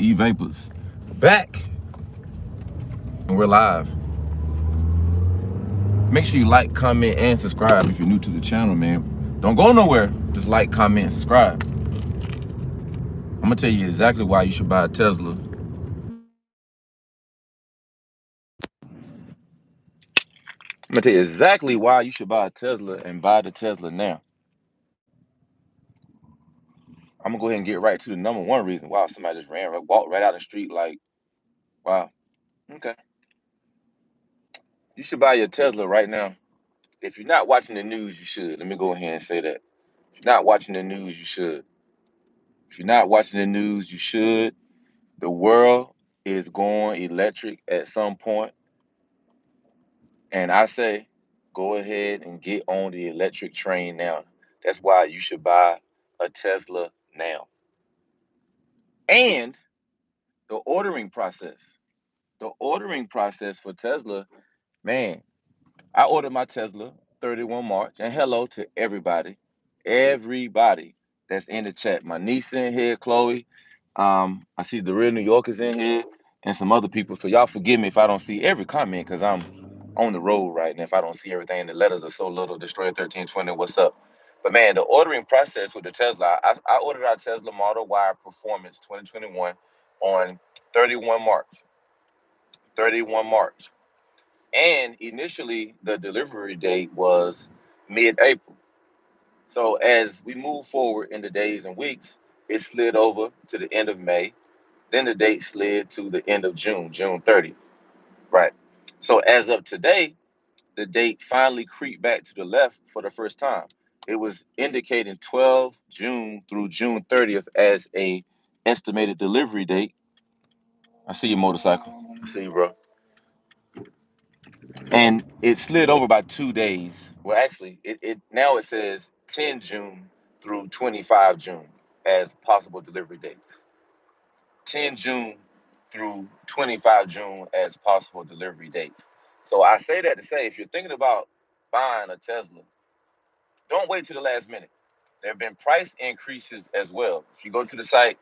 Evapors back, and we're live. Make sure you like, comment, and subscribe if you're new to the channel, man. Don't go nowhere. Just like, comment, and subscribe. I'm gonna tell you exactly why you should buy a Tesla. I'm gonna tell you exactly why you should buy a Tesla and buy the Tesla now. I'm gonna go ahead and get right to the number one reason. Wow, somebody just walked right out the street like, wow. Okay. You should buy your Tesla right now. If you're not watching the news, you should. Let me go ahead and say that. If you're not watching the news, you should. If you're not watching the news, you should. The world is going electric at some point, and I say go ahead and get on the electric train now. That's why you should buy a Tesla now. And the ordering process. The ordering process for Tesla, man, I ordered my Tesla 31 March, and hello to everybody that's in the chat. My niece in here, Chloe. I see the real New Yorkers in here and some other people. So y'all forgive me if I don't see every comment because I'm on the road right now. If I don't see everything, the letters are so little. Destroyer 1320, what's up? But man, the ordering process with the Tesla, I ordered our Tesla Model Y Performance 2021 on 31 March. 31 March. And initially, the delivery date was mid-April. So as we move forward in the days and weeks, it slid over to the end of May. Then the date slid to the end of June, June 30th. Right. So as of today, the date finally creeped back to the left for the first time. It was indicating 12 June through June 30th as a estimated delivery date. I see your motorcycle. I see you, bro. And it slid over by 2 days. Well, actually, it now it says 10 June through 25 June as possible delivery dates. 10 June through 25 June as possible delivery dates. So I say that to say, if you're thinking about buying a Tesla, don't wait to the last minute. There have been price increases as well. If you go to the site,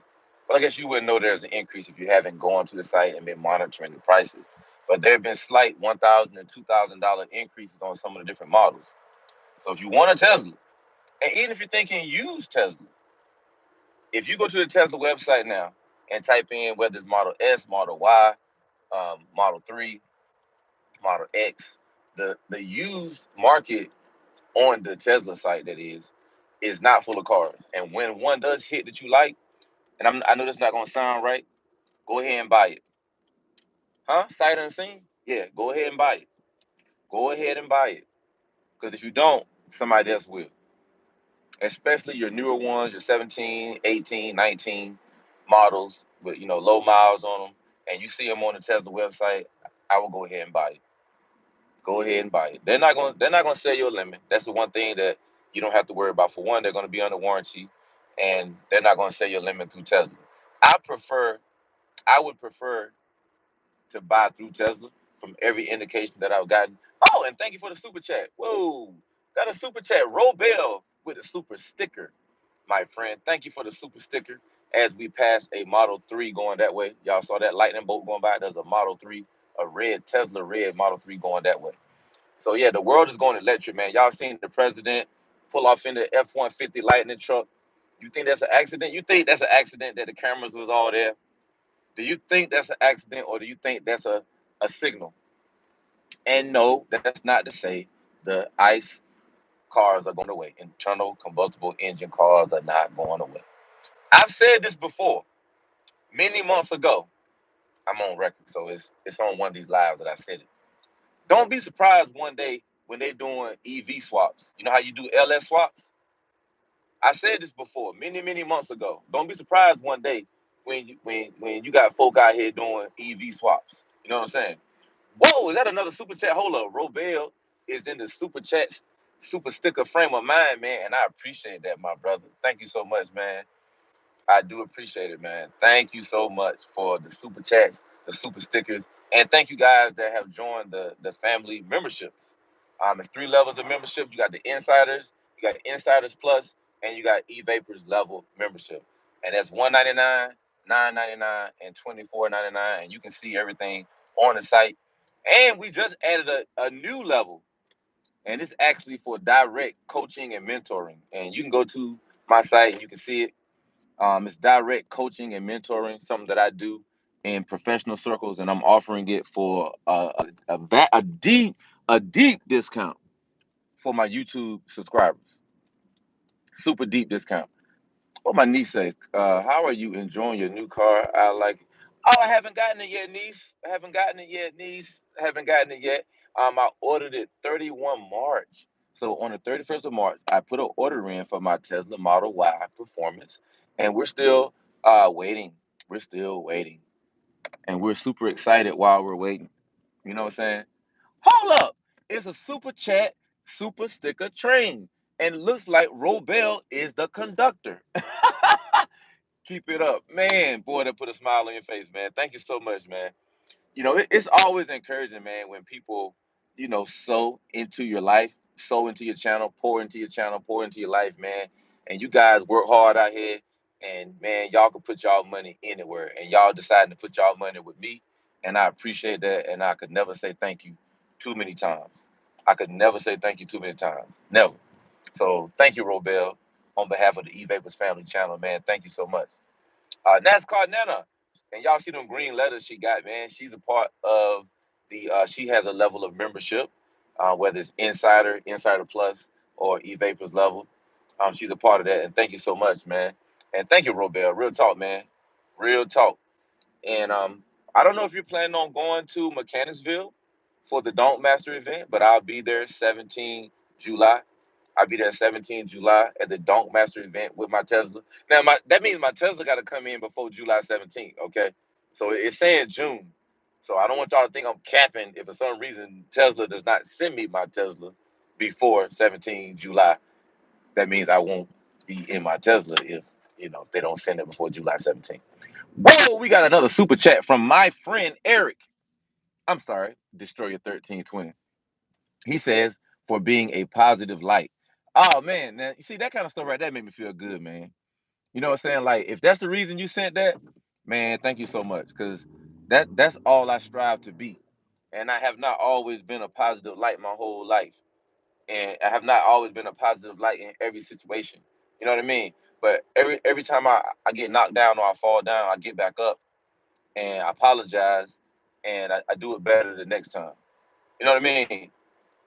well, I guess you wouldn't know there's an increase if you haven't gone to the site and been monitoring the prices. But there have been slight $1,000 and $2,000 increases on some of the different models. So if you want a Tesla, and even if you're thinking use Tesla, if you go to the Tesla website now and type in whether it's Model S, Model Y, Model 3, Model X, the used market on the Tesla site is not full of cars. And when one does hit that you like, and I know that's not gonna sound right, go ahead and buy it. Huh? Sight unseen? Yeah, go ahead and buy it. Go ahead and buy it. Because if you don't, somebody else will. Especially your newer ones, your 17, 18, 19 models with low miles on them, and you see them on the Tesla website, I will go ahead and buy it. Go ahead and buy it. They're not gonna sell you a lemon. That's the one thing that you don't have to worry about. For one, they're gonna be under warranty, and they're not gonna sell you a lemon through Tesla. I prefer, I would prefer to buy through Tesla from every indication that I've gotten. Oh, and thank you for the super chat. Whoa, got a super chat. Robel with a super sticker, my friend. Thank you for the super sticker. As we pass a Model 3 going that way, y'all saw that lightning bolt going by. There's a Model 3, a red Tesla red Model 3 going that way. So yeah, the world is going electric, man. Y'all seen the president pull off in the F-150 lightning truck. You think that's an accident? You think that's an accident that the cameras was all there? Do you think that's an accident, or do you think that's a signal? And no, that's not to say the ICE cars are going away. Internal combustible engine cars are not going away. I've said this before, many months ago. I'm on record, so it's on one of these lives that I said it. Don't be surprised one day when they're doing EV swaps. You know how you do LS swaps? I said this before, many months ago. Don't be surprised one day when you got folk out here doing EV swaps. You know what I'm saying? Whoa, is that another super chat? Hold up. Robel is in the super chats, super sticker frame of mind, man. And I appreciate that, my brother. Thank you so much, man. I do appreciate it, man. Thank you so much for the super chats, the super stickers, and thank you guys that have joined the family memberships. It's 3 levels of membership. You got the insiders, you got insiders plus, and you got E-Vapors level membership. And that's $199, $9.99 and $24.99, and you can see everything on the site. And we just added a new level, and it's actually for direct coaching and mentoring. And you can go to my site and you can see it. It's direct coaching and mentoring, something that I do in professional circles, and I'm offering it for a deep discount for my YouTube subscribers. Super deep discount. What my niece say? How are you enjoying your new car? I like it. Oh, I haven't gotten it yet, niece. I haven't gotten it yet, niece. I haven't gotten it yet. I ordered it 31 March. So on the 31st of March, I put an order in for my Tesla Model Y Performance, and we're still waiting. We're still waiting, and we're super excited while we're waiting. You know what I'm saying? Hold up! It's a super chat, super sticker train, and it looks like Robel is the conductor. Keep it up, man. Boy, that put a smile on your face, man. Thank you so much, man. It's always encouraging, man, when people, sow into your life, sow into your channel, pour into your channel, pour into your life, man. And you guys work hard out here, and man, y'all can put y'all money anywhere, and y'all deciding to put y'all money with me, and I appreciate that, and I could never say thank you too many times. I could never say thank you too many times, never. So thank you, Robel, on behalf of the Evapors family channel, man. Thank you so much. NASCAR Nana, and y'all see them green letters she got, man. She's a part of she has a level of membership, whether it's Insider, Insider Plus, or E-Vapors level. She's a part of that, and thank you so much, man. And thank you, Robel. Real talk, man. Real talk. And I don't know if you're planning on going to Mechanicsville for the Don't Master event, but I'll be there 17 July. I'll be there 17 July at the Don't Master event with my Tesla. Now, that means my Tesla got to come in before July 17th, okay? So it's saying June. So I don't want y'all to think I'm capping if for some reason Tesla does not send me my Tesla before 17 July. That means I won't be in my Tesla if they don't send it before July 17th. Whoa, we got another super chat from my friend Eric. I'm sorry, Destroyer 1320. He says, for being a positive light. Oh man, now you see that kind of stuff right there made me feel good, man. You know what I'm saying? Like if that's the reason you sent that, man, thank you so much. Cause that's all I strive to be. And I have not always been a positive light my whole life. And I have not always been a positive light in every situation. You know what I mean? But every time I get knocked down or I fall down, I get back up and I apologize and I do it better the next time. You know what I mean?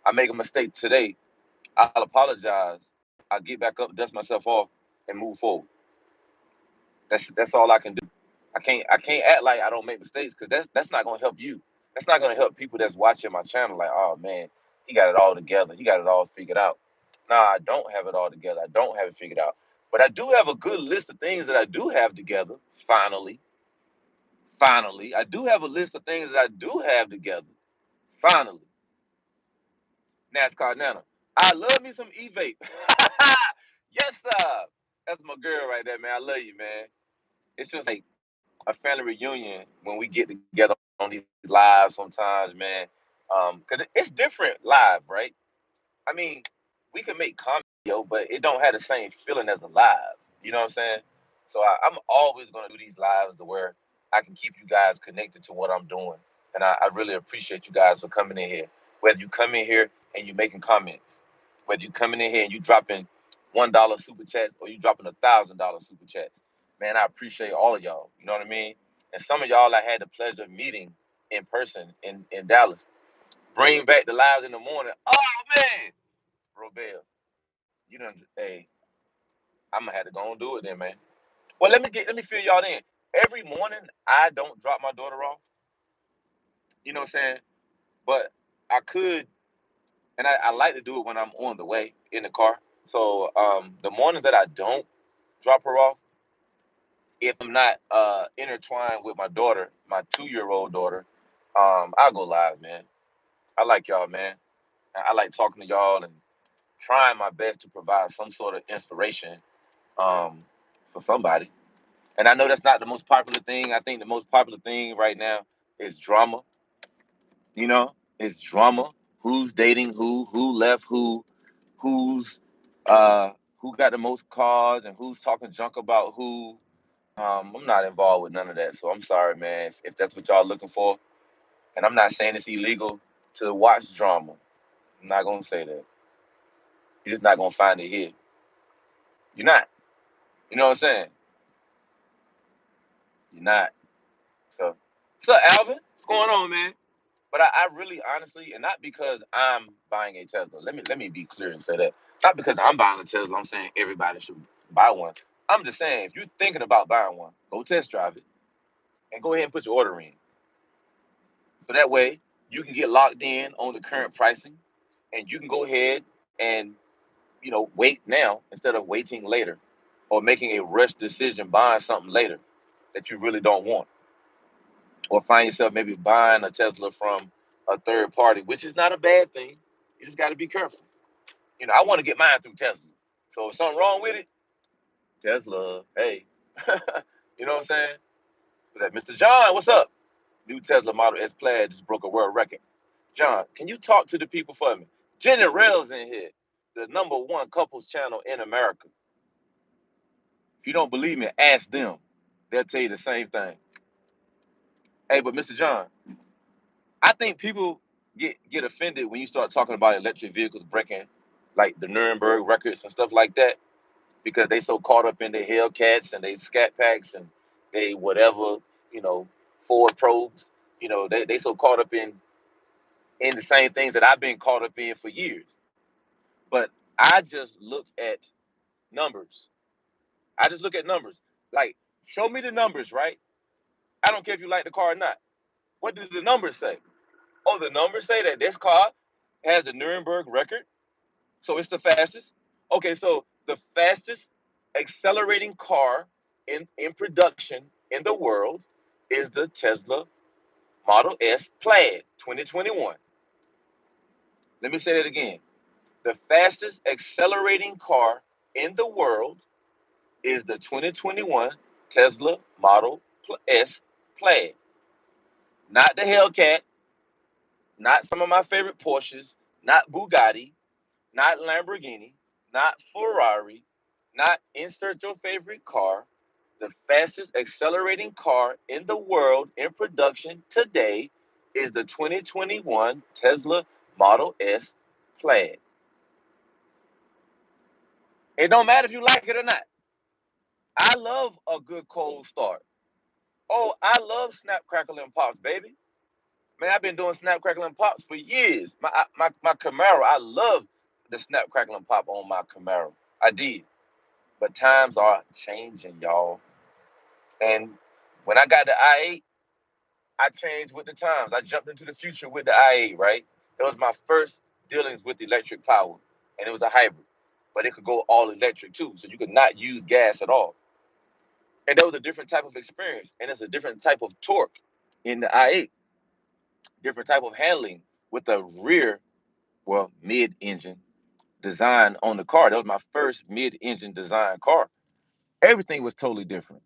I make a mistake today, I'll apologize. I'll get back up, dust myself off, and move forward. That's all I can do. I can't act like I don't make mistakes because that's not gonna help you. That's not gonna help people that's watching my channel. Like, oh man, he got it all together. He got it all figured out. Nah, I don't have it all together. I don't have it figured out. But I do have a good list of things that I do have together. Finally, I do have a list of things that I do have together. Finally, NASCAR Nana. I love me some E-Vape. Yes, sir. That's my girl right there, man. I love you, man. It's just like a family reunion when we get together on these lives sometimes, man. Because it's different live, right? I mean, we can make comedy, but it don't have the same feeling as a live. You know what I'm saying? So I'm always gonna do these lives to where I can keep you guys connected to what I'm doing, and I really appreciate you guys for coming in here. Whether you come in here and you making comments, whether you coming in here and you dropping $1 super chats or you dropping $1,000 super chats, man, I appreciate all of y'all. You know what I mean? And some of y'all I had the pleasure of meeting in person in Dallas. Bring back the lives in the morning. Oh man, Robel, you done. Hey, I'm gonna have to go and do it then, man. Well, let me fill y'all in. Every morning I don't drop my daughter off. You know what I'm saying? But I could, and I like to do it when I'm on the way in the car. So the mornings that I don't drop her off, if I'm not intertwined with my daughter, my 2-year-old daughter, I'll go live, man. I like y'all, man. I like talking to y'all and trying my best to provide some sort of inspiration um, for somebody. And I know that's not the most popular thing. I think the most popular thing right now is drama. You know, it's drama. Who's dating who left who's uh, who got the most cars, and who's talking junk about who. I'm not involved with none of that, so I'm sorry, man, if that's what y'all looking for. And I'm not saying it's illegal to watch drama. I'm not gonna say that. You're just not gonna find it here. You're not. You know what I'm saying? You're not. So, what's up, Alvin? What's going on, man? But I really, honestly, and not because I'm buying a Tesla. Let me be clear and say that. Not because I'm buying a Tesla. I'm saying everybody should buy one. I'm just saying if you're thinking about buying one, go test drive it and go ahead and put your order in. So that way you can get locked in on the current pricing, and you can go ahead and wait now instead of waiting later, or making a rush decision buying something later that you really don't want, or find yourself maybe buying a Tesla from a third party, which is not a bad thing. You just got to be careful. I want to get mine through Tesla. So if something wrong with it, Tesla, hey, you know what I'm saying? That Mr. John, what's up? New Tesla Model S Plaid just broke a world record. John, can you talk to the people for me? Jenny Rails in here, the #1 couples channel in America. If you don't believe me, ask them. They'll tell you the same thing. Hey, but Mr. John, I think people get offended when you start talking about electric vehicles breaking like the Nuremberg records and stuff like that, because they so caught up in their Hellcats and they scat packs and they whatever, you know, Ford probes. They so caught up in the same things that I've been caught up in for years. But I just look at numbers. I just look at numbers. Like, show me the numbers, right? I don't care if you like the car or not. What do the numbers say? Oh, the numbers say that this car has the Nuremberg record, so it's the fastest. Okay, so the fastest accelerating car in production in the world is the Tesla Model S Plaid 2021. Let me say that again. The fastest accelerating car in the world is the 2021 Tesla Model S Plaid. Not the Hellcat, not some of my favorite Porsches, not Bugatti, not Lamborghini, not Ferrari, not insert your favorite car. The fastest accelerating car in the world in production today is the 2021 Tesla Model S Plaid. It don't matter if you like it or not. I love a good cold start. Oh, I love snap, crackle, and pops, baby. Man, I've been doing snap, crackle, and pops for years. My Camaro, I love the snap, crackle, and pop on my Camaro. I did. But times are changing, y'all. And when I got the i8, I changed with the times. I jumped into the future with the i8, right? It was my first dealings with electric power, and it was a hybrid. But it could go all electric too, so you could not use gas at all. And there was a different type of experience, and it's a different type of torque in the i8, different type of handling with the rear, well, mid-engine design on the car. That was my first mid-engine design car. Everything was totally different.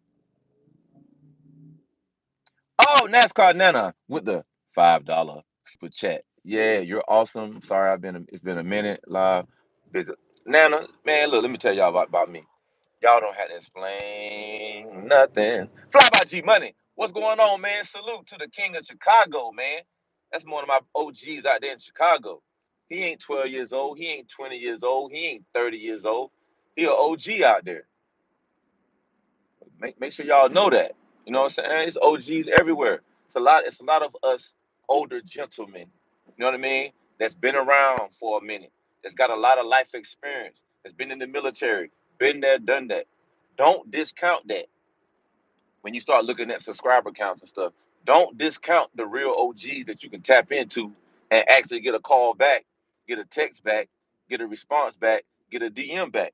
Oh, NASCAR Nana with the $5 super chat. Yeah, you're awesome. Sorry, it's been a minute live. Visit Nana, man. Look, let me tell y'all about me. Y'all don't have to explain nothing. Fly by G Money. What's going on, man? Salute to the king of Chicago, man. That's one of my OGs out there in Chicago. He ain't 12 years old. He ain't 20 years old. He ain't 30 years old. He an OG out there. Make sure y'all know that. You know what I'm saying? It's OGs everywhere. It's a lot of us older gentlemen. You know what I mean? That's been around for a minute. That's got a lot of life experience. That's been in the military. Been there, done that. Don't discount that when you start looking at subscriber counts and stuff. Don't discount the real OGs that you can tap into and actually get a call back, get a text back, get a response back, get a DM back.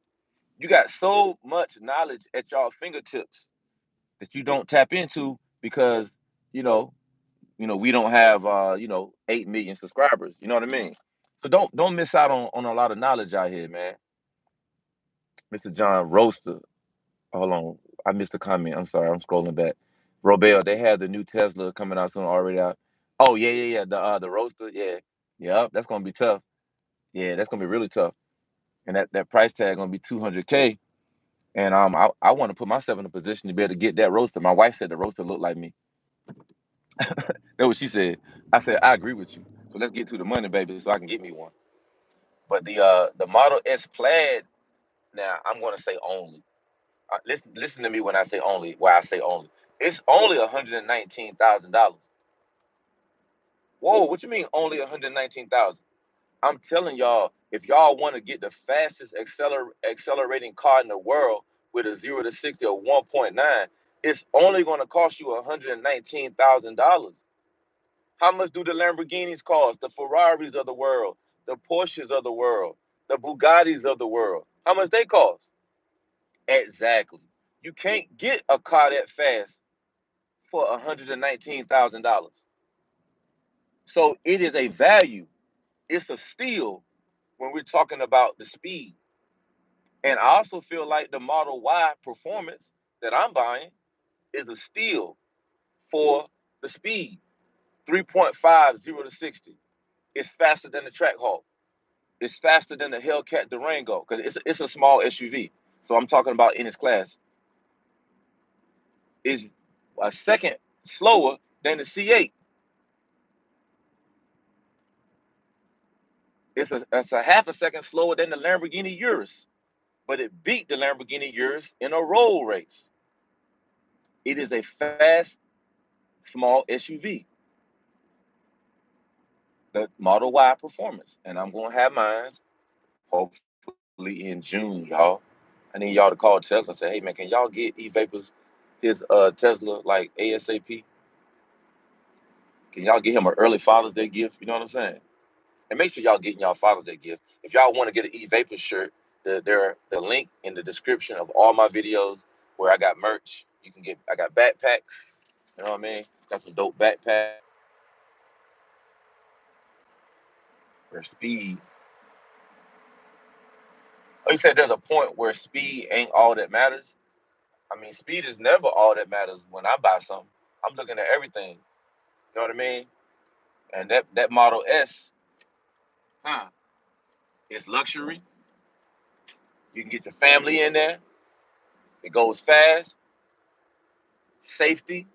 You got so much knowledge at y'all fingertips that you don't tap into because you know we don't have 8 million subscribers. You know what I mean? So don't miss out on a lot of knowledge out here, man. Mr. John Roaster. Hold on, I missed a comment. I'm sorry, I'm scrolling back. Robel, they have the new Tesla coming out soon, already out. Oh yeah. The Roaster, yeah. Yeah, that's gonna be tough. Yeah, that's gonna be really tough. And that price tag gonna be 200K. And I want to put myself in a position to be able to get that roaster. My wife said the roaster looked like me. That's what she said. I said, I agree with you. So let's get to the money, baby, so I can get me one. But the Model S Plaid, now I'm gonna say only. Listen to me when I say only. Why I say only? It's only $119,000. Whoa, what you mean only 119,000? I'm telling y'all, if y'all want to get the fastest accelerating car in the world with a 0 to 60 of 1.9, it's only going to cost you $119,000. How much do the Lamborghinis cost? The Ferraris of the world, the Porsches of the world, the Bugattis of the world. How much they cost? Exactly. You can't get a car that fast for $119,000. So it is a value. It's a steal when we're talking about the speed. And I also feel like the Model Y performance that I'm buying is a steal for the speed. 3.5 0 to 60. It's faster than the Trackhawk. It's faster than the Hellcat Durango because it's a small SUV. So I'm talking about in its class. It's a second slower than the C8. It's a half a second slower than the Lamborghini Urus, but it beat the Lamborghini Urus in a roll race. It is a fast, small SUV, the Model Y Performance, and I'm gonna have mine hopefully in June, y'all. I need y'all to call Tesla and say, hey man, can y'all get Evapors his Tesla like ASAP? Can y'all get him an early Father's Day gift? You know what I'm saying? And make sure y'all getting y'all Father's Day gift. If y'all want to get an Evapors shirt, the link in the description of all my videos where I got merch. You can get I got backpacks. You know what I mean? Got some dope backpack for speed. Oh, you said there's a point where speed ain't all that matters. I mean, speed is never all that matters when I buy something. I'm looking at everything. You know what I mean? And that Model S, huh? It's luxury. You can get your family in there. It goes fast. Safety.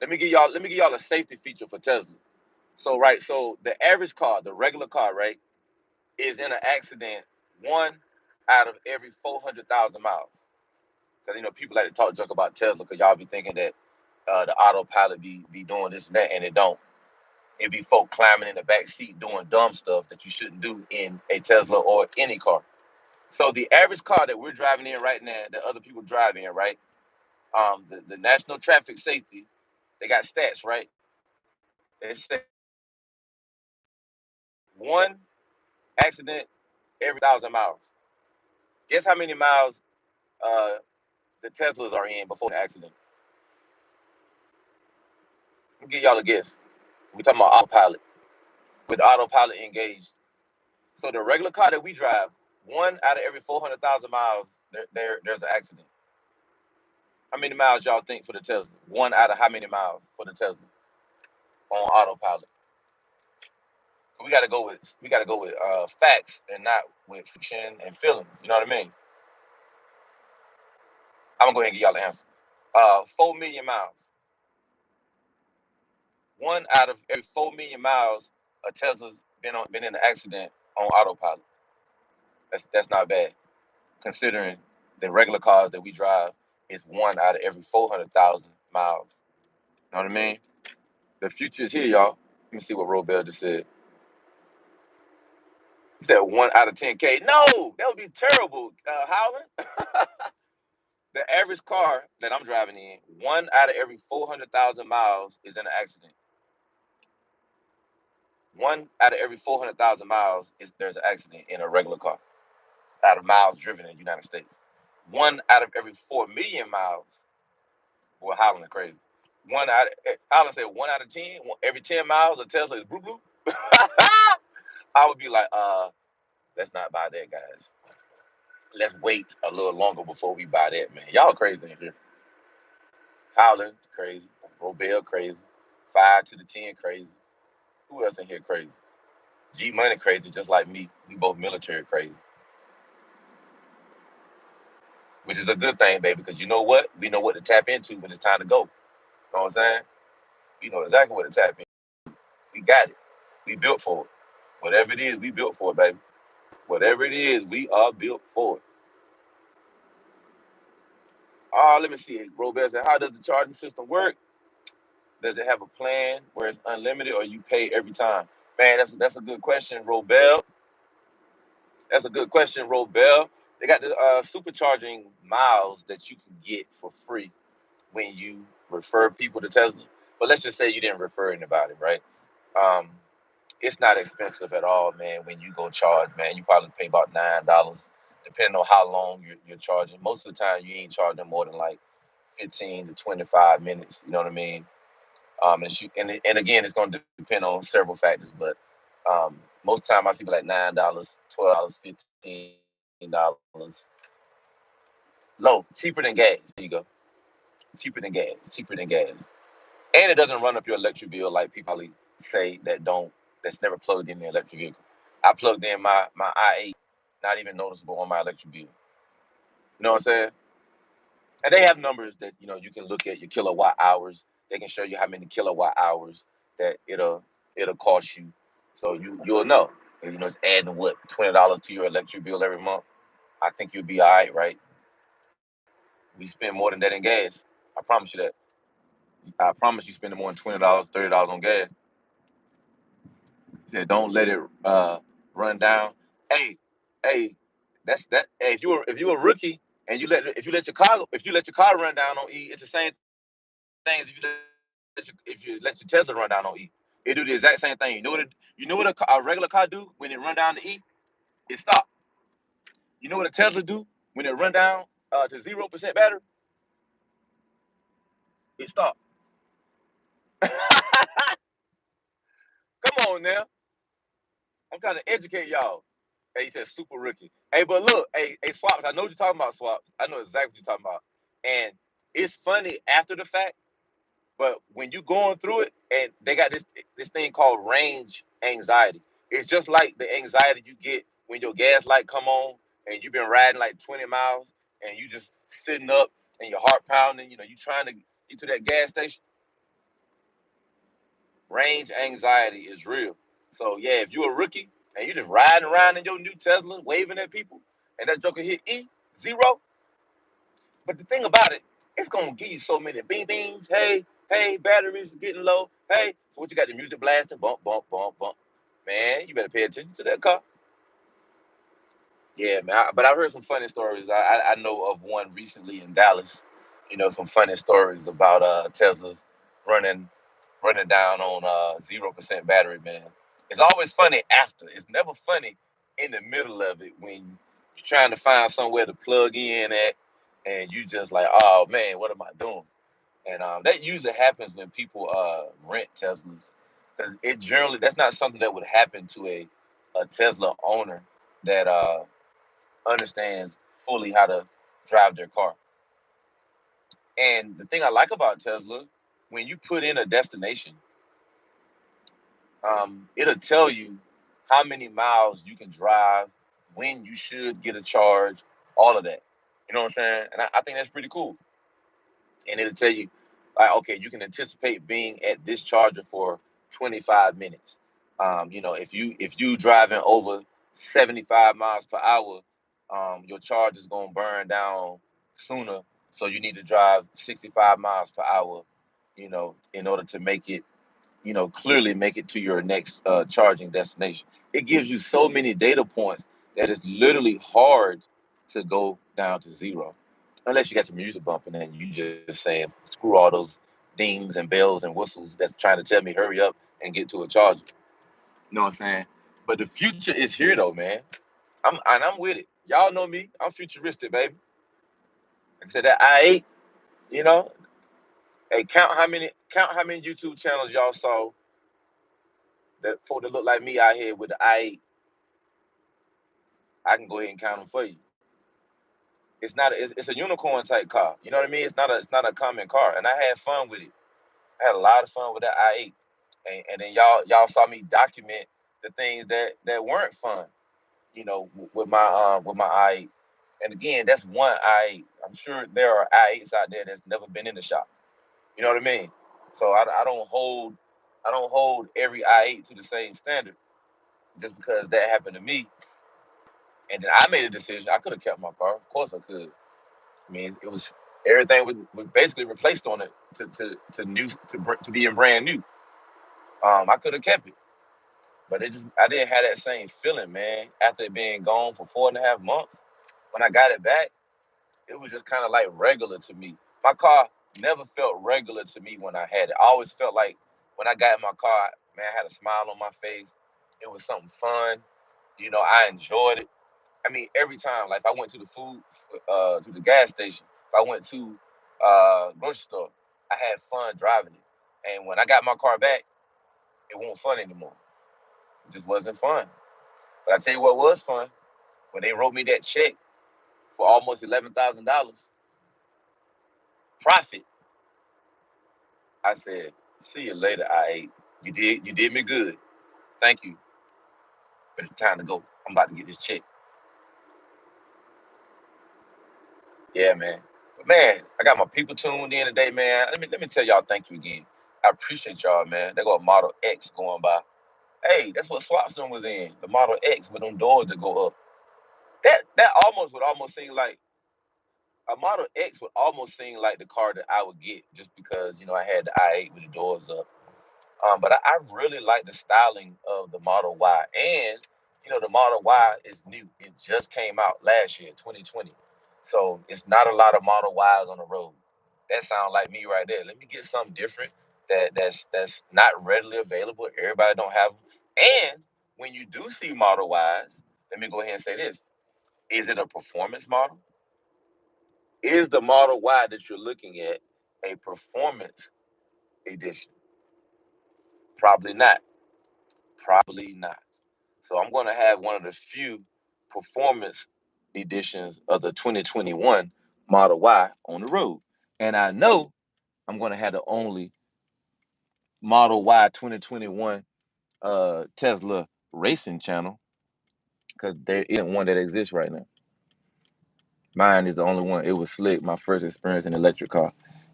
Let me give y'all a safety feature for Tesla. So the average car, the regular car, right, is in an accident 1 out of every 400,000 miles. Because people like to talk junk about Tesla because y'all be thinking that the autopilot be doing this and that, and it don't. It be folk climbing in the back seat doing dumb stuff that you shouldn't do in a Tesla or any car. So the average car that we're driving in right now, that other people drive in, right? The National Traffic Safety, they got stats, right? They say one accident every 1,000 miles. Guess how many miles uh, the Teslas are in before the accident? Let me give y'all a guess. We're talking about autopilot. With autopilot engaged. So the regular car that we drive, 1 out of every 400,000 miles, there's an accident. How many miles y'all think for the Tesla? One out of how many miles for the Tesla on autopilot? We gotta go with facts and not with fiction and feelings. You know what I mean? I'm gonna go ahead and give y'all the answer. 4 million miles. 1 out of every 4 million miles, a Tesla's been in an accident on autopilot. That's not bad, considering the regular cars that we drive is 1 out of every 400,000 miles. You know what I mean? The future is here, y'all. Let me see what Robel just said. He said 1 out of 10K. No, that would be terrible, Howland. The average car that I'm driving in, 1 out of every 400,000 miles is in an accident. 1 out of every 400,000 miles is there's an accident in a regular car. Out of miles driven in the United States. 1 out of every 4 million miles. Boy, Howland is crazy. Howland said 1 out of 10. Every 10 miles, a Tesla is blue blue. I would be like, let's not buy that, guys. Let's wait a little longer before we buy that, man. Y'all crazy in here. Howland, crazy. Robel, crazy. 5 to the 10, crazy. Who else in here crazy? G Money, crazy, just like me. We both military, crazy. which is a good thing, baby, because you know what? We know what to tap into when it's time to go. You know what I'm saying? We know exactly what to tap into. We got it. We built for it. Whatever it is, we built for it, baby. Whatever it is, we are built for it. Let me see. Robert said, how does the charging system work? Does it have a plan where it's unlimited or you pay every time? Man, that's a good question, Robel. That's a good question, Robel. They got the supercharging miles that you can get for free when you refer people to Tesla. But let's just say you didn't refer anybody, right? Um, it's not expensive at all, man. When you go charge, man, you probably pay about $9, depending on how long you're charging. Most of the time, you ain't charging more than like 15 to 25 minutes. You know what I mean? And again, it's going to depend on several factors, but most of the time I see like $9, $12, $15, low, cheaper than gas. There you go, cheaper than gas, cheaper than gas, and it doesn't run up your electric bill like people say that's never plugged in the electric vehicle. I plugged in my i8, not even noticeable on my electric bill. You know what I'm saying? And they have numbers that you can look at your kilowatt hours. They can show you how many kilowatt hours that it'll cost you, so you'll know. And, it's adding what $20 to your electric bill every month. I think you'll be all right, right? We spend more than that in gas. I promise you that. I promise you spending more than $20, $30 on gas. He said, don't let it run down. Hey, hey, that's that. Hey, if you're a rookie and if you let your car run down on E, it's the same thing as if you let your Tesla run down on E. It do the exact same thing. You know what a regular car do when it run down to E? It stop. You know what a Tesla do when it run down to 0% battery? It stop. Come on now. I'm trying to educate y'all. Hey, he said super rookie. Hey, but look, hey, swaps. I know what you're talking about, swaps. I know exactly what you're talking about. And it's funny after the fact, but when you going through it, and they got this thing called range anxiety. It's just like the anxiety you get when your gas light come on and you've been riding like 20 miles and you just sitting up and your heart pounding. You trying to get to that gas station. Range anxiety is real. So yeah, if you're a rookie and you just riding around in your new Tesla, waving at people, and that joker hit zero. But the thing about it, it's gonna give you so many bing bings. Hey, batteries getting low. Hey, so what you got the music blasting? Bump, bump, bump, bump. Man, you better pay attention to that car. Yeah, man. But I've heard some funny stories. I know of one recently in Dallas. Some funny stories about Teslas running running down on 0% battery. Man, it's always funny after. It's never funny in the middle of it when you're trying to find somewhere to plug in at, and you just like, oh man, what am I doing? And that usually happens when people rent Teslas, because it generally that's not something that would happen to a Tesla owner that understands fully how to drive their car. And the thing I like about Tesla, when you put in a destination, it'll tell you how many miles you can drive, when you should get a charge, all of that. You know what I'm saying? And I think that's pretty cool. And it'll tell you, like, okay, you can anticipate being at this charger for 25 minutes. If you driving over 75 miles per hour, your charge is gonna burn down sooner. So you need to drive 65 miles per hour, in order to make it, clearly make it to your next charging destination. It gives you so many data points that it's literally hard to go down to zero, unless you got your music bumping and you just saying screw all those dings and bells and whistles that's trying to tell me hurry up and get to a charger. You know what I'm saying? But the future is here though, man. I'm with it. Y'all know me. I'm futuristic, baby. Like I said, that I8, you know, hey, count how many YouTube channels y'all saw that folk that look like me out here with the I8. I can go ahead and count them for you. It's a unicorn type car. You know what I mean? It's not a common car, and I had fun with it. I had a lot of fun with that I8, and then y'all saw me document the things that weren't fun. With my I8. And again, that's one I8. I'm sure there are I8s out there that's never been in the shop. You know what I mean? So I don't hold every I8 to the same standard just because that happened to me. And then I made a decision. I could have kept my car. Of course I could. I mean, it was everything was basically replaced on it to being brand new. I could have kept it, but I didn't have that same feeling, man. After it being gone for 4.5 months, when I got it back, it was just kind of like regular to me. My car never felt regular to me when I had it. I always felt like when I got in my car, man, I had a smile on my face. It was something fun. I enjoyed it. I mean, every time, like if I went to the gas station, if I went to grocery store, I had fun driving it. And when I got my car back, it wasn't fun anymore. It just wasn't fun. But I tell you what was fun, when they wrote me that check for almost $11,000 profit, I said, "See you later, I8. You did me good. Thank you, but it's time to go. I'm about to get this check." Yeah, man. But man, I got my people tuned in today, man. Let me tell y'all thank you again. I appreciate y'all, man. They got a Model X going by. Hey, that's what Swapson was in. The Model X with them doors that go up. That almost would almost seem like a Model X would almost seem like the car that I would get just because, I had the i8 with the doors up. But I really like the styling of the Model Y. And, the Model Y is new. It just came out last year, 2020. So it's not a lot of Model Ys on the road. That sounds like me right there. Let me get something different that's not readily available. Everybody don't have them. And when you do see Model Ys, let me go ahead and say this. Is it a performance model? Is the Model Y that you're looking at a performance edition? Probably not. Probably not. So I'm going to have one of the few performance editions of the 2021 Model Y on the road. And I know I'm going to have the only Model Y 2021 Tesla racing channel because there isn't one that exists right now. Mine is the only one. It was slick, my first experience in an electric car.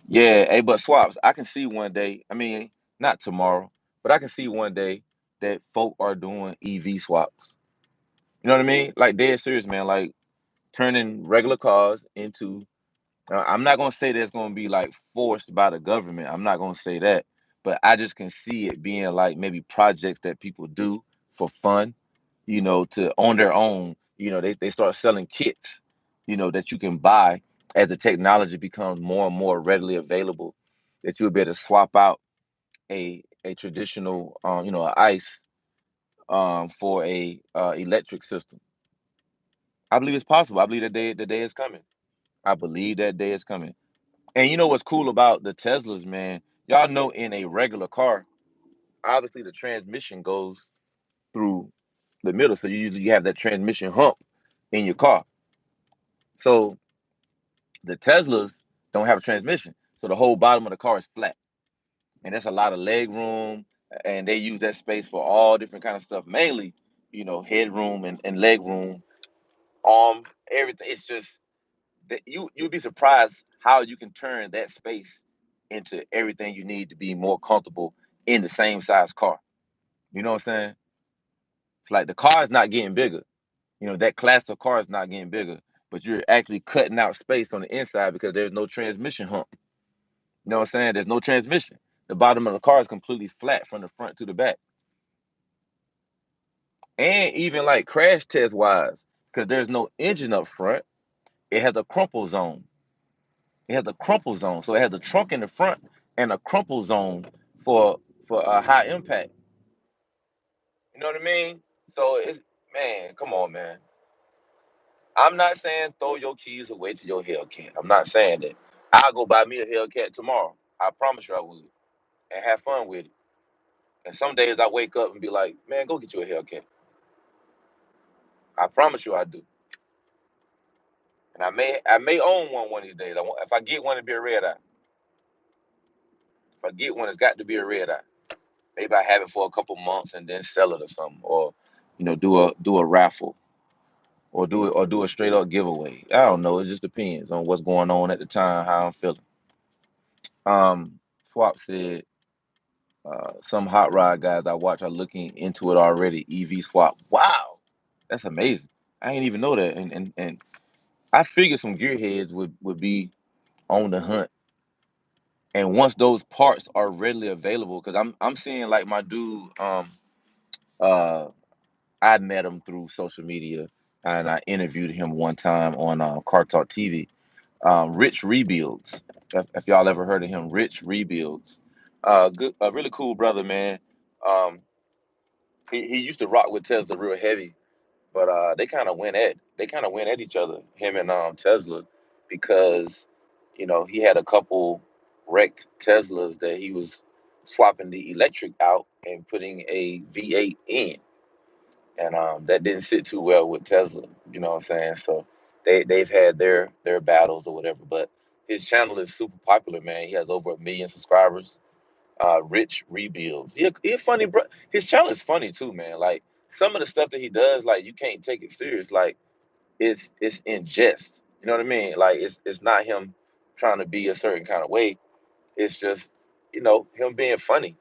Yeah, hey, but swaps, I can see one day, I mean, not tomorrow, but I can see one day that folk are doing EV swaps. You know what I mean? Like dead serious, man. Like turning regular cars into I'm not gonna say that's gonna be like forced by the government. I'm not gonna say that, but I just can see it being like maybe projects that people do for fun, to on their own. They start selling kits, that you can buy as the technology becomes more and more readily available, that you'll be able to swap out a traditional ice for a electric system. I believe it's possible. I believe the day is coming. I believe that day is coming. And you know what's cool about the Teslas, man? Y'all know in a regular car, obviously the transmission goes through the middle. So you have that transmission hump in your car. So the Teslas don't have a transmission. So the whole bottom of the car is flat. And that's a lot of leg room. And they use that space for all different kind of stuff, mainly, headroom and leg room, everything. It's just that you'd be surprised how you can turn that space into everything you need to be more comfortable in the same size car. You know what I'm saying? It's like the car is not getting bigger. That class of car is not getting bigger, but you're actually cutting out space on the inside because there's no transmission hump. You know what I'm saying? There's no transmission. The bottom of the car is completely flat from the front to the back. And even like crash test wise, because there's no engine up front, it has a crumple zone. It has a crumple zone. So it has a trunk in the front and a crumple zone for a high impact. You know what I mean? So it's man, come on, man. I'm not saying throw your keys away to your Hellcat. I'm not saying that. I'll go buy me a Hellcat tomorrow. I promise you I would. And have fun with it. And some days I wake up and be like, man, go get you a Hellcat. I promise you I do. And I may own one of these days. If I get one, it'll be a red eye. If I get one, it's got to be a red eye. Maybe I have it for a couple months and then sell it or something, or do a raffle do a straight up giveaway. I don't know. It just depends on what's going on at the time, how I'm feeling. Swap said some hot rod guys I watch are looking into it already. EV swap. Wow, that's amazing. I didn't even know that. And I figured some gearheads would be on the hunt. And once those parts are readily available, because I'm seeing like my dude, uh I met him through social media and I interviewed him one time on Car Talk TV. Rich Rebuilds. If y'all ever heard of him, Rich Rebuilds. Good, a really cool brother, man. Um, he used to rock with Tesla real heavy, but they kind of went at each other, him and Tesla, because he had a couple wrecked Teslas that he was swapping the electric out and putting a V8 in, and that didn't sit too well with Tesla. You know what I'm saying? So they've had their battles or whatever. But his channel is super popular, man. He has over 1 million subscribers. Rich Rebuilds. He a funny bro. His channel is funny too, man. Like some of the stuff that he does, like you can't take it serious. Like it's in jest. You know what I mean? Like it's not him trying to be a certain kind of way. It's just him being funny.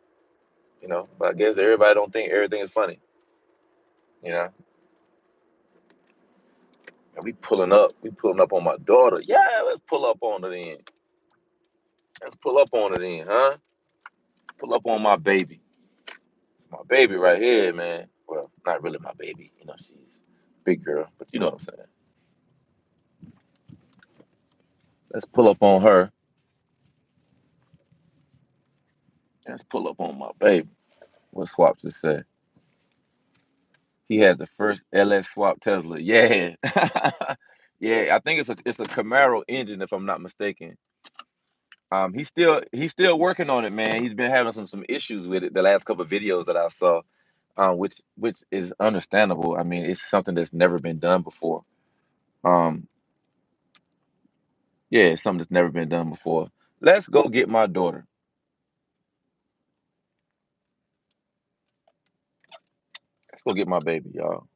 But I guess everybody don't think everything is funny. You know. And we pulling up. We pulling up on my daughter. Yeah, let's pull up on it in. Let's pull up on it in, huh? Pull up on my baby. It's my baby right here, man. Well, not really my baby. She's a big girl, but you know what I'm saying. Let's pull up on her. Let's pull up on my baby. What Swap just said? He has the first LS swap Tesla. Yeah, yeah. I think it's a Camaro engine, if I'm not mistaken. He's still working on it, man. He's been having some issues with it the last couple of videos that I saw, which is understandable. I mean, it's something that's never been done before. Um, yeah, it's something that's never been done before. Let's go get my daughter. Let's go get my baby, y'all.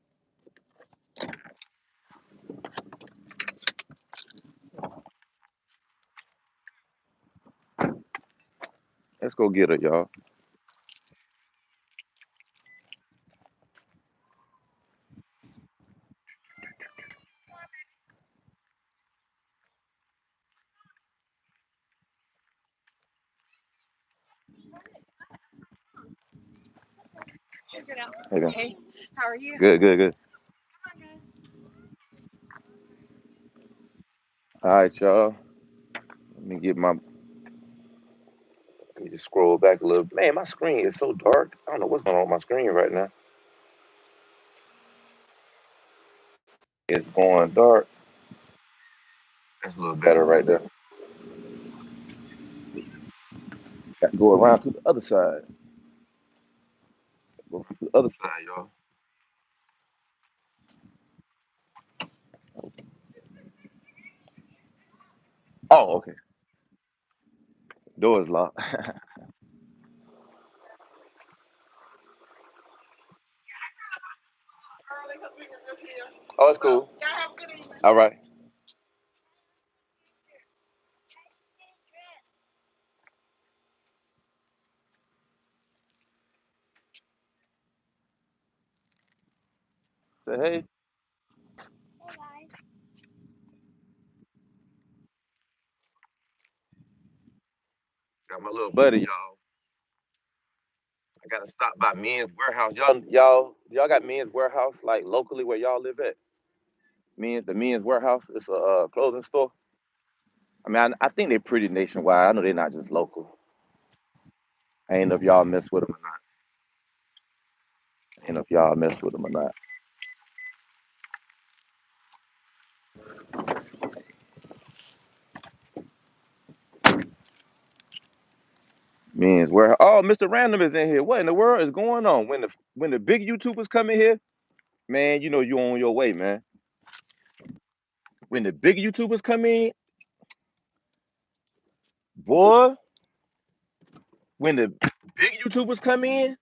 Let's go get her, y'all. Hey, man. Hey, how are you? Good, good, good. All right, y'all. Let me just scroll back a little. Man, my screen is so dark. I don't know what's going on with my screen right now. It's going dark. That's a little better right there. Got to go around to the other side. Go to the other side, y'all. Oh, okay. Door is locked. Oh, it's cool. All right. Say hey. Got my little buddy, y'all. I gotta stop by Men's Warehouse. Y'all got Men's Warehouse like locally where y'all live at? The Men's Warehouse. It's a clothing store. I mean, I think they're pretty nationwide. I know they're not just local. I ain't know if y'all mess with them or not. I ain't know if y'all mess with them or not. Men's Warehouse. Oh, Mr. Random is in here. What in the world is going on? When the big YouTubers come in here, man, you know you on your way, man. When the big YouTubers come in, boy, when the big YouTubers come in,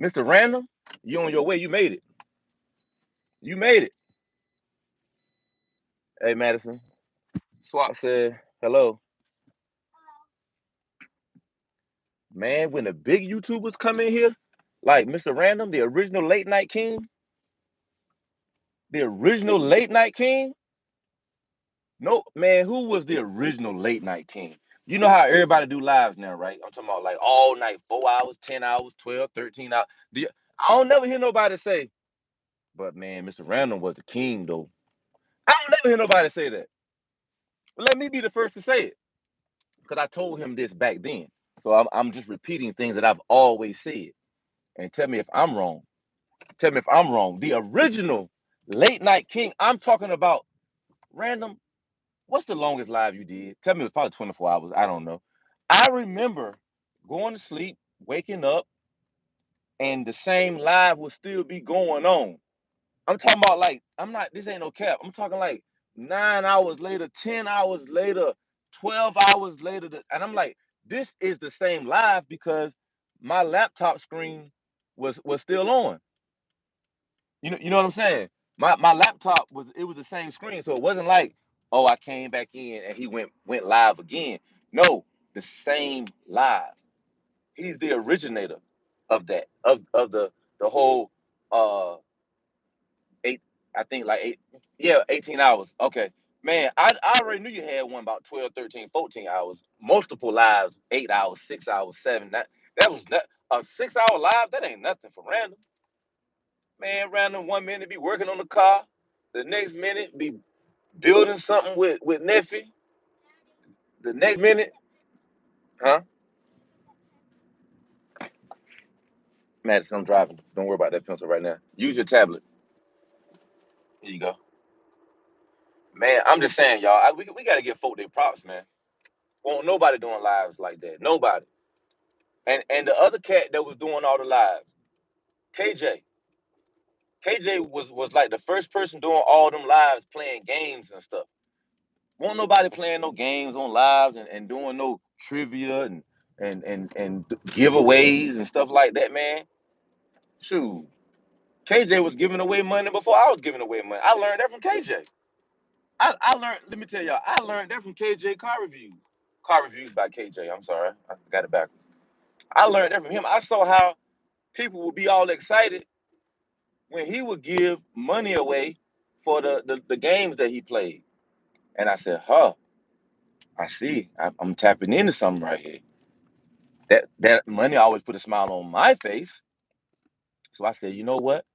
Mr. Random, you on your way. You made it. You made it. Hey, Madison. Swap said, hello. Man, when the big YouTubers come in here, like Mr. Random, the original late night king, the original late night king. No, man, who was the original late night king? You know how everybody do lives now, right? I'm talking about like all night, 4 hours, 10 hours, 12, 13 hours. I don't never hear nobody say, but man, Mr. Random was the king, though. I don't never hear nobody say that. But let me be the first to say it, because I told him this back then. So I'm just repeating things that I've always said. And tell me if I'm wrong. Tell me if I'm wrong. The original late night king, I'm talking about. Random. What's the longest live you did? Tell me it was probably 24 hours. I don't know. I remember going to sleep, waking up, and the same live would still be going on. I'm talking about like, this ain't no cap. I'm talking like 9 hours later, 10 hours later, 12 hours later. And I'm like, this is the same live because my laptop screen was still on. You know what I'm saying? My laptop was the same screen, so it wasn't like, oh, I came back in and he went live again. No, the same live. He's the originator of that, of the whole uh eight, I think like eight, yeah, 18 hours. Okay. Man, I already knew you had one about 12, 13, 14 hours, multiple lives, 8 hours, 6 hours, seven. That was not a 6 hour live, that ain't nothing for Random. Man, Random 1 minute be working on the car, the next minute be building something with Neffy, the next minute, huh? Madison, I'm driving. Don't worry about that pencil right now. Use your tablet. Here you go. Man, I'm just saying, y'all, we got to give folk their props, man. Won't nobody doing lives like that. Nobody. And the other cat that was doing all the lives, KJ. KJ was like the first person doing all them lives playing games and stuff. Won't nobody playing no games on lives and doing no trivia and giveaways and stuff like that, man. Shoot. KJ was giving away money before I was giving away money. I learned that from KJ. I learned, let me tell y'all, I learned that from KJ Car Reviews. Car Reviews by KJ. I'm sorry. I got it backwards. I learned that from him. I saw how people would be all excited when he would give money away for the games that he played. And I said, huh, I see. I'm tapping into something right here. That money always put a smile on my face. So I said, you know what?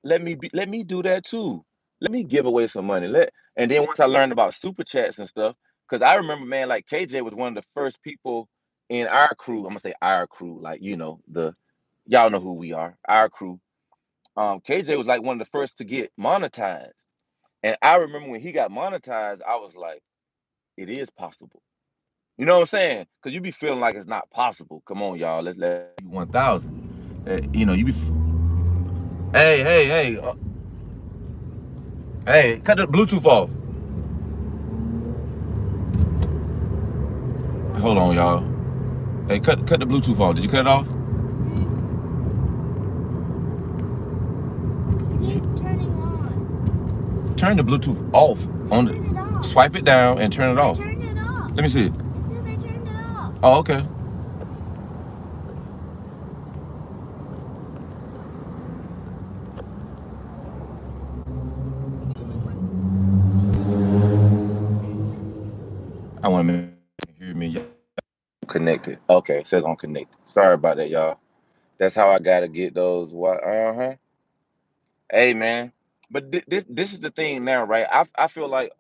Let me do that too. Let me give away some money. And then once I learned about super chats and stuff, because I remember, man, like KJ was one of the first people in our crew. I'm gonna say our crew, like the y'all know who we are, our crew. KJ was like one of the first to get monetized. And I remember when he got monetized, I was like, it is possible. You know what I'm saying? Because you be feeling like it's not possible. Come on, y'all. Let 1,000. You be. Hey, cut the Bluetooth off. Hold on, y'all. Hey, cut the Bluetooth off. Did you cut it off? It is turning on. Turn the Bluetooth off. Turn it off. Swipe it down and turn it off. I turned it off. Let me see it. It says I turned it off. Oh, okay. I want to hear me. Connected. Okay, it says I'm connected. Sorry about that, y'all. That's how I gotta get those. What? Hey, man. But this is the thing now, right? I feel like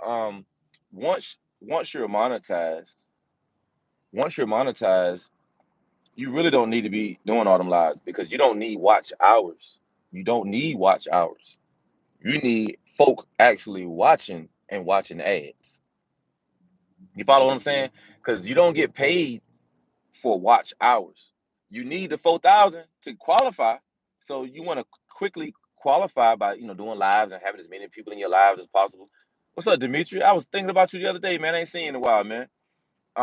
once you're monetized, once you're monetized, you really don't need to be doing all them lives because you don't need watch hours. You don't need watch hours. You need folk actually watching and watching ads. You follow what I'm saying? Because you don't get paid for watch hours. You need the 4,000 to qualify. So you want to quickly qualify by doing lives and having as many people in your lives as possible. What's up, Dimitri? I was thinking about you the other day, man. I ain't seen you in a while, man.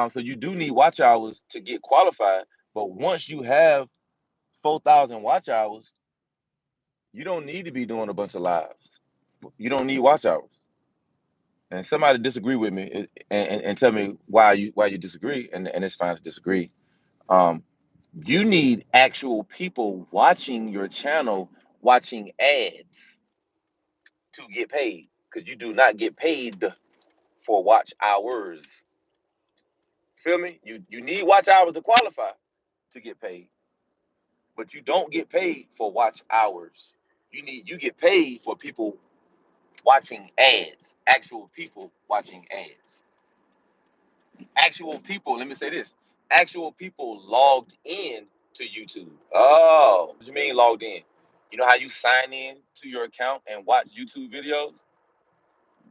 So you do need watch hours to get qualified, but once you have 4,000 watch hours, you don't need to be doing a bunch of lives. You don't need watch hours. And somebody disagree with me and tell me why you disagree, and it's fine to disagree. Um, you need actual people watching your channel, watching ads to get paid, because you do not get paid for watch hours. Feel me? You need watch hours to qualify to get paid, but you don't get paid for watch hours. You get paid for people watching ads, actual people watching ads. Actual people, let me say this. Actual people logged in to YouTube. Oh, what do you mean logged in? You know how you sign in to your account and watch YouTube videos?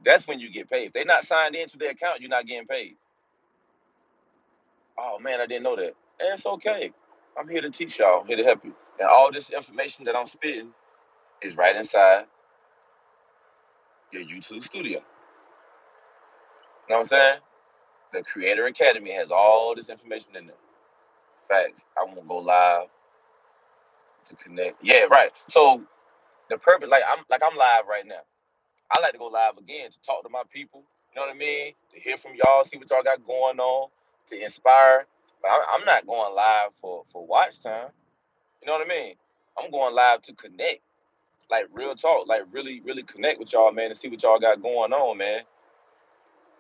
That's when you get paid. If they're not signed into their account, you're not getting paid. Oh man, I didn't know that. And it's okay. I'm here to teach y'all, I'm here to help you. And all this information that I'm spitting is right inside your YouTube studio. You know what I'm saying? The Creator Academy has all this information in there. Facts. I won't go live to connect. Yeah, right. So the purpose, like I'm live right now. I like to go live again to talk to my people. You know what I mean? To hear from y'all, see what y'all got going on, to inspire. But I'm not going live for watch time. You know what I mean? I'm going live to connect, like real talk, like really connect with y'all, man, and see what y'all got going on, man.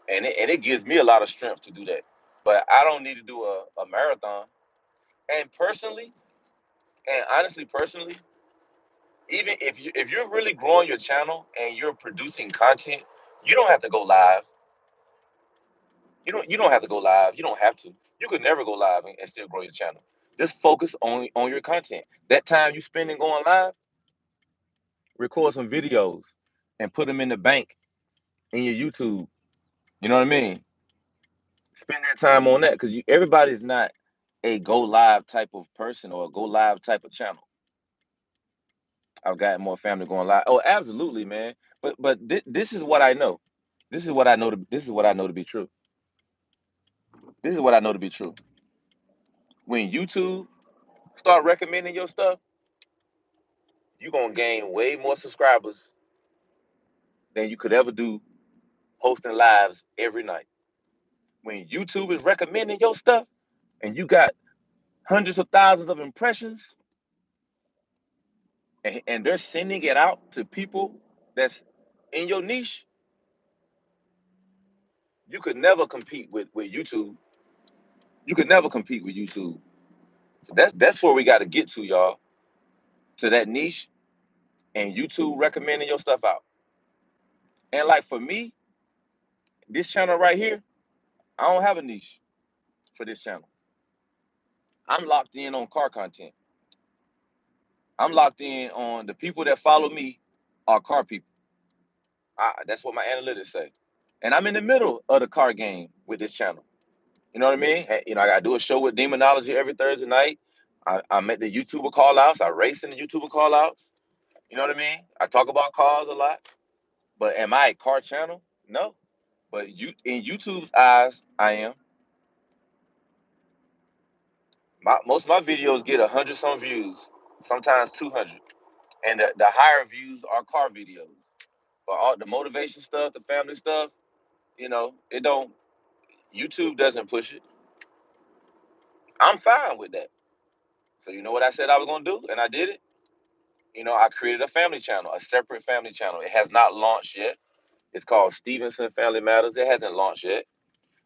And it gives me a lot of strength to do that. But I don't need to do a marathon. And personally, and honestly, personally, even if you're really growing your channel and you're producing content, you don't have to go live. You don't have to go live. You don't have to. You could never go live and still grow your channel. Just focus on your content. That time you spending going live, record some videos and put them in the bank in your YouTube. You know what I mean? Spend that time on that, because everybody's not a go live type of person or a go live type of channel. I've got more family going live. Oh, absolutely, man. But this is what I know. This is what I know to be true. This is what I know to be true. When YouTube start recommending your stuff, you're gonna gain way more subscribers than you could ever do hosting lives every night. When YouTube is recommending your stuff and you got hundreds of thousands of impressions, and they're sending it out to people that's in your niche, you could never compete with YouTube. You could never compete with YouTube. So that's where we got to get to, y'all. To that niche and YouTube recommending your stuff out. And like for me, this channel right here, I don't have a niche for this channel. I'm locked in on car content. I'm locked in on the people that follow me are car people. That's what my analytics say. And I'm in the middle of the car game with this channel. You know what I mean? You know, I gotta do a show with Demonology every Thursday night. I'm at the YouTuber call outs. I race in the YouTuber call outs. You know what I mean? I talk about cars a lot. But am I a car channel? No. But in YouTube's eyes, I am. Most of my videos get 100 some views, sometimes 200. And the higher views are car videos. But all the motivation stuff, the family stuff, it don't. YouTube doesn't push it. I'm fine with that. So you know what I said I was gonna do, and I did it. I created a family channel, a separate family channel. It has not launched yet. It's called Stevenson Family Matters. It hasn't launched yet,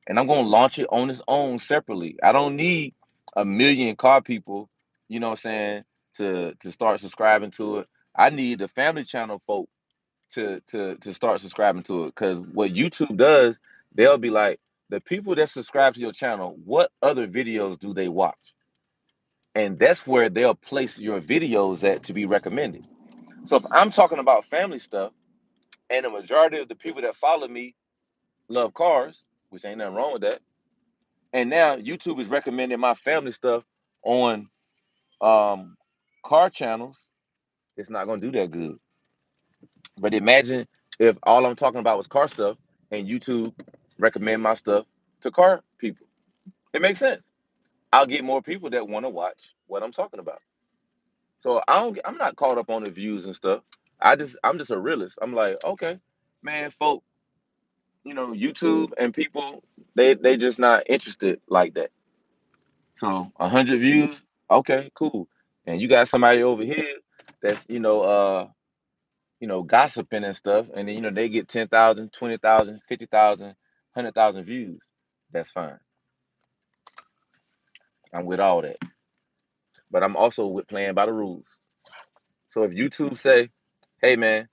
and I'm gonna launch it on its own separately. I don't need a million car people, you know what I'm saying, to start subscribing to it. I need the family channel folk to start subscribing to it. Because what YouTube does, they'll be like, the people that subscribe to your channel, what other videos do they watch? And that's where they'll place your videos at to be recommended. So if I'm talking about family stuff, and the majority of the people that follow me love cars, which ain't nothing wrong with that, and now YouTube is recommending my family stuff on um, car channels, it's not gonna do that good. But imagine if all I'm talking about was car stuff and YouTube recommend my stuff to car people. It makes sense. I'll get more people that want to watch what I'm talking about. So I'm not caught up on the views and stuff. I'm just a realist. I'm like, okay, man, folk, YouTube and people, they just not interested like that. So 100 views, okay, cool. And you got somebody over here that's gossiping and stuff, and then they get 10,000, 20,000, 50,000, 100,000 views. That's fine. I'm with all that, but I'm also with playing by the rules. So if YouTube say, "Hey man,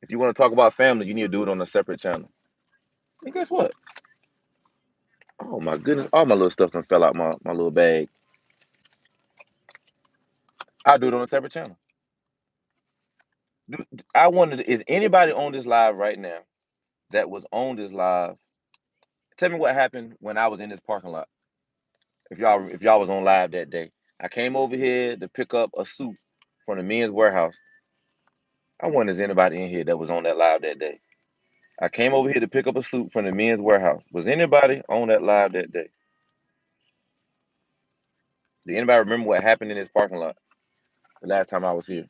if you want to talk about family, you need to do it on a separate channel," and guess what? Oh my goodness, all my little stuff done fell out my little bag. I'll do it on a separate channel. I wondered, is anybody on this live right now that was on this live? Tell me what happened when I was in this parking lot. If y'all was on live that day, I came over here to pick up a suit from the men's warehouse. I wonder is anybody in here that was on that live that day. I came over here to pick up a suit from the men's warehouse. Was anybody on that live that day? Did anybody remember what happened in this parking lot the last time I was here?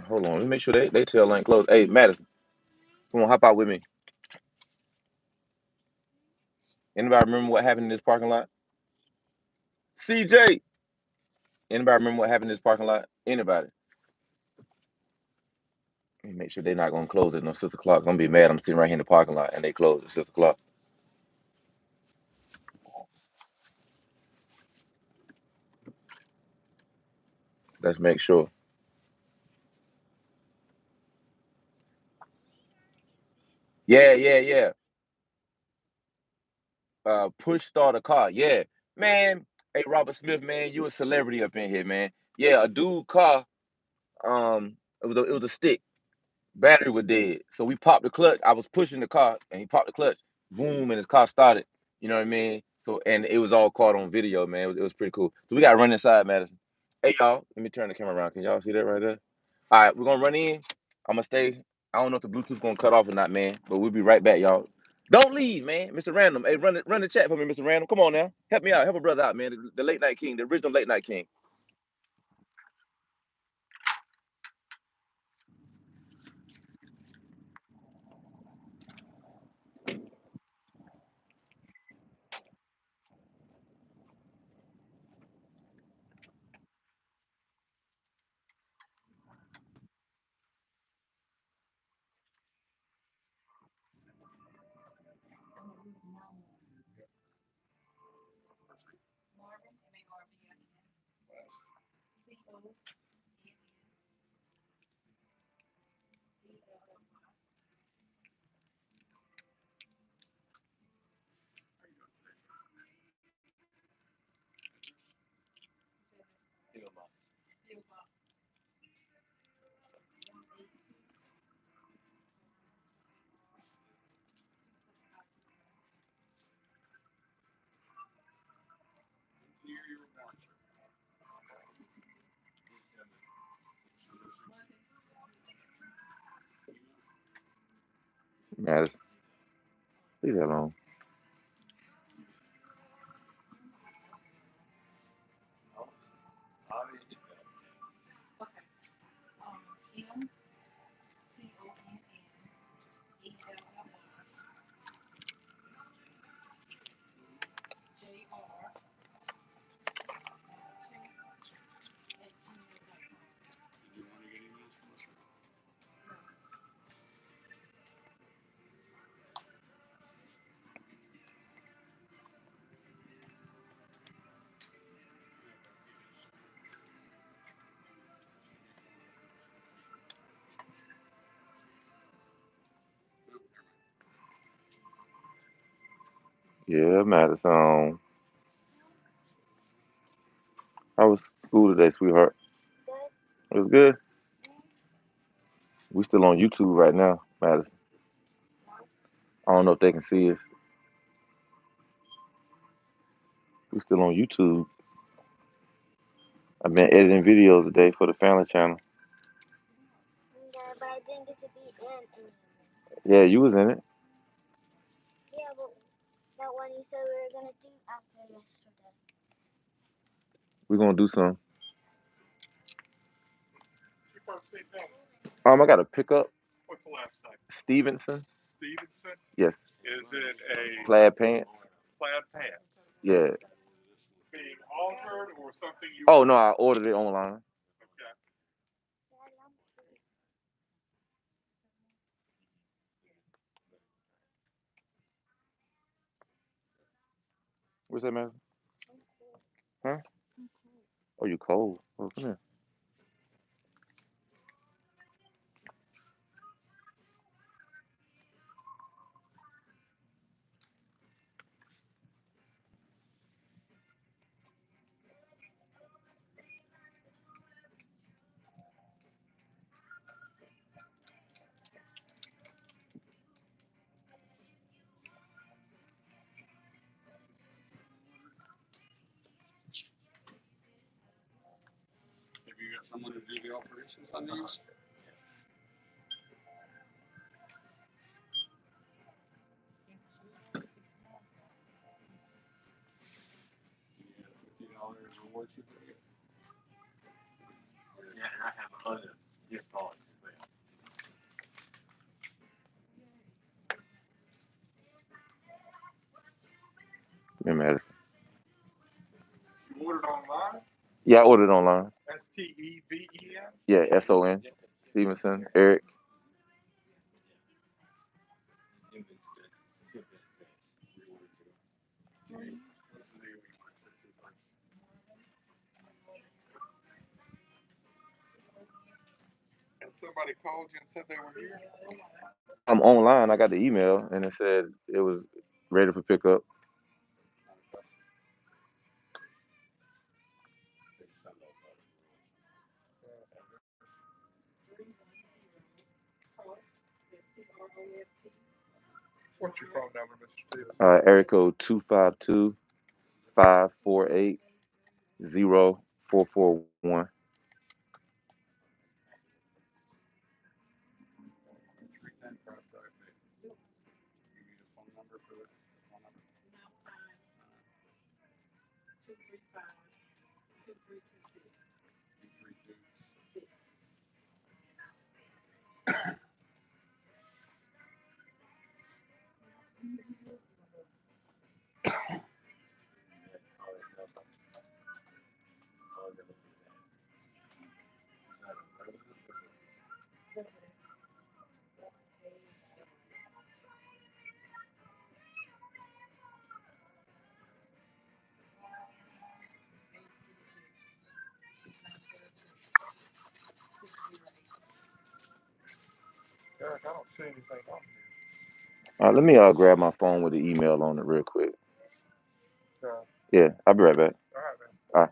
Hold on, let me make sure they tail ain't closed. Hey, Madison, come on, hop out with me. Anybody remember what happened in this parking lot? CJ, anybody remember what happened in this parking lot? Anybody? Let me make sure they're not gonna close it no 6 o'clock. I'm gonna be mad. I'm sitting right here in the parking lot and they close at 6 o'clock. Let's make sure. Yeah, yeah, yeah. Push start a car. Yeah, man. Hey, Robert Smith, man, you a celebrity up in here, man. Yeah, a dude car. It was a stick. Battery was dead. So we popped the clutch. I was pushing the car and he popped the clutch. Boom, and his car started. You know what I mean? So and it was all caught on video, man. It was pretty cool. So we got to run inside, Madison. Hey y'all, let me turn the camera around. Can y'all see that right there? All right, we're gonna run in. I'm gonna stay. I don't know if the Bluetooth gonna cut off or not, man. But we'll be right back, y'all. Don't leave, man. Mr. Random. Hey, run the chat for me, Mr. Random. Come on now. Help me out. Help a brother out, man. The late night king, the original late night king. Madison, leave that alone. Yeah, Madison. How was school today, sweetheart? It was good. We still on YouTube right now, Madison. I don't know if they can see us. We still on YouTube. I've been editing videos today for the family channel. Yeah, but I didn't get to be in any of them. Yeah, you was in it. Yeah, but that one you said we were gonna do after yesterday. We're gonna do some. I got a pickup. What's the last name? Stevenson. Stevenson? Yes. Is it a plaid pants? Plaid pants. Yeah. Being altered or something you? Oh no, I ordered it online. Okay. What's that, man? Huh? Oh, you cold? Oh, come here. Have you got someone to do the operations on these? $50 reward certificate. Yeah, I have other gift cards. Yeah, man. You ordered online? Yeah, I ordered online. Steven? Yeah, SON. Stevenson, Eric. And somebody called you and said they were here? I'm online. I got the email and it said it was ready for pickup. What's your phone number, Mr. Stevenson? Area code 252-548-0441. Eric, I don't see anything on here. Let me grab my phone with the email on it real quick. Okay. Yeah, I'll be right back. All right, man. All right.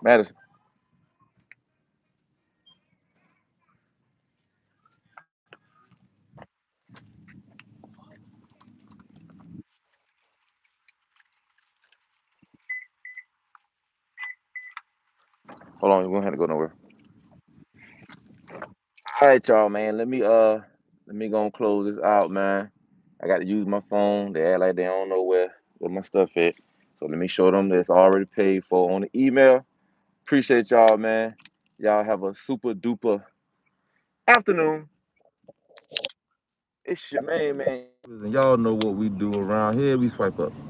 Madison. Hold on, we don't have to go nowhere. All right, y'all, man. Let me go and close this out, man. I got to use my phone. They act like they don't know where my stuff at. So let me show them that it's already paid for on the email. Appreciate y'all, man. Y'all have a super duper afternoon. It's your man. And y'all know what we do around here. We swipe up.